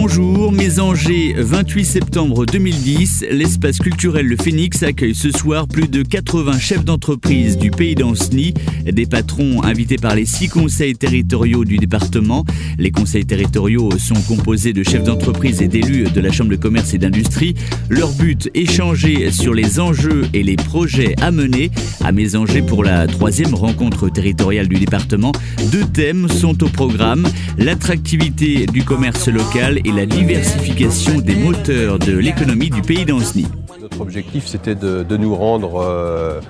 Bonjour, Mésangers, 28 septembre 2010, l'espace culturel Le Phénix accueille ce soir plus de 80 chefs d'entreprise du pays d'Ancenis, des patrons invités par les 6 conseils territoriaux du département. Les conseils territoriaux sont composés de chefs d'entreprise et d'élus de la Chambre de commerce et d'industrie. Leur but, échanger sur les enjeux et les projets à mener. À Mésangers, pour la 3e rencontre territoriale du département, 2 thèmes sont au programme: l'attractivité du commerce local et la diversification des moteurs de l'économie du pays d'Ancenis. Notre objectif, c'était de nous rendre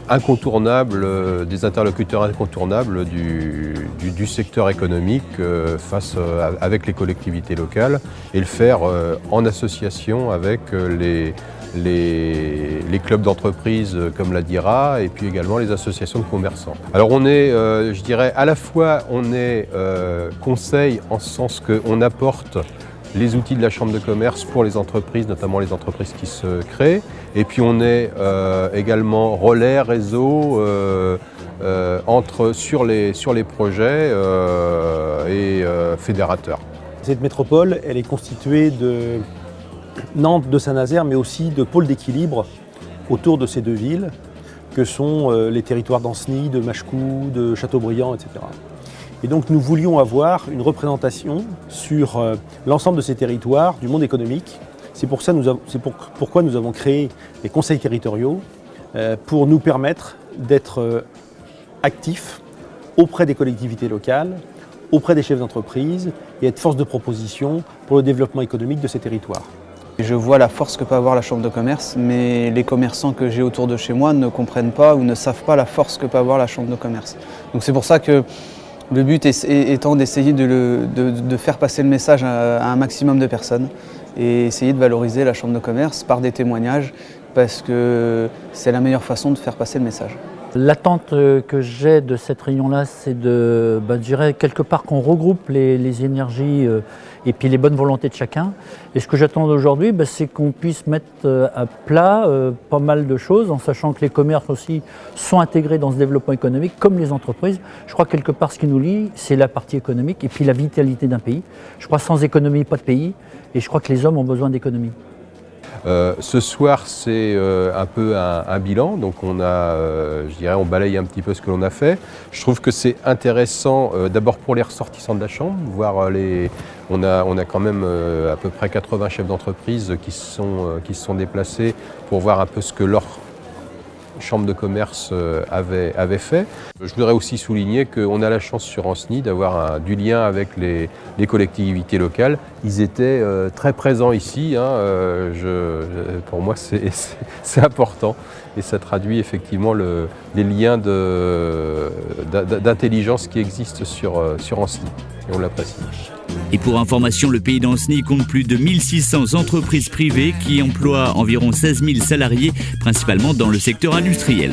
incontournables, des interlocuteurs incontournables du secteur économique avec les collectivités locales, et le faire en association avec les clubs d'entreprise comme la DIRA et puis également les associations de commerçants. Alors on est, je dirais, à la fois on est conseil en ce sens qu'on apporte les outils de la Chambre de commerce pour les entreprises, notamment les entreprises qui se créent, et puis on est également relais, réseau sur les projets et fédérateurs. Cette métropole, elle est constituée de Nantes, de Saint-Nazaire, mais aussi de pôles d'équilibre autour de ces 2 villes, que sont les territoires d'Ancenis, de Machecou, de Châteaubriand, etc. Et donc nous voulions avoir une représentation sur l'ensemble de ces territoires, du monde économique. C'est pourquoi nous avons créé les conseils territoriaux, pour nous permettre d'être actifs auprès des collectivités locales, auprès des chefs d'entreprise, et être force de proposition pour le développement économique de ces territoires. Je vois la force que peut avoir la Chambre de commerce, mais les commerçants que j'ai autour de chez moi ne comprennent pas ou ne savent pas la force que peut avoir la Chambre de commerce. Donc c'est pour ça que le but étant d'essayer de faire passer le message à un maximum de personnes et essayer de valoriser la Chambre de commerce par des témoignages, parce que c'est la meilleure façon de faire passer le message. L'attente que j'ai de cette réunion-là, c'est je dirais quelque part qu'on regroupe les énergies et puis les bonnes volontés de chacun. Et ce que j'attends aujourd'hui, c'est qu'on puisse mettre à plat pas mal de choses, en sachant que les commerces aussi sont intégrés dans ce développement économique, comme les entreprises. Je crois que quelque part, ce qui nous lie, c'est la partie économique et puis la vitalité d'un pays. Je crois sans économie, pas de pays. Et je crois que les hommes ont besoin d'économie. Ce soir, c'est un peu un bilan, donc on balaye un petit peu ce que l'on a fait. Je trouve que c'est intéressant d'abord pour les ressortissants de la Chambre, voir on a quand même à peu près 80 chefs d'entreprise qui se sont déplacés pour voir un peu ce que leur Chambre de commerce avait fait. Je voudrais aussi souligner qu'on a la chance sur Ancenis d'avoir du lien avec les collectivités locales. Ils étaient très présents ici, pour moi c'est important, et ça traduit effectivement les liens d'intelligence qui existent sur Ancenis, et on l'apprécie. Et pour information, le pays d'Ancenis compte plus de 1600 entreprises privées qui emploient environ 16 000 salariés, principalement dans le secteur industriel.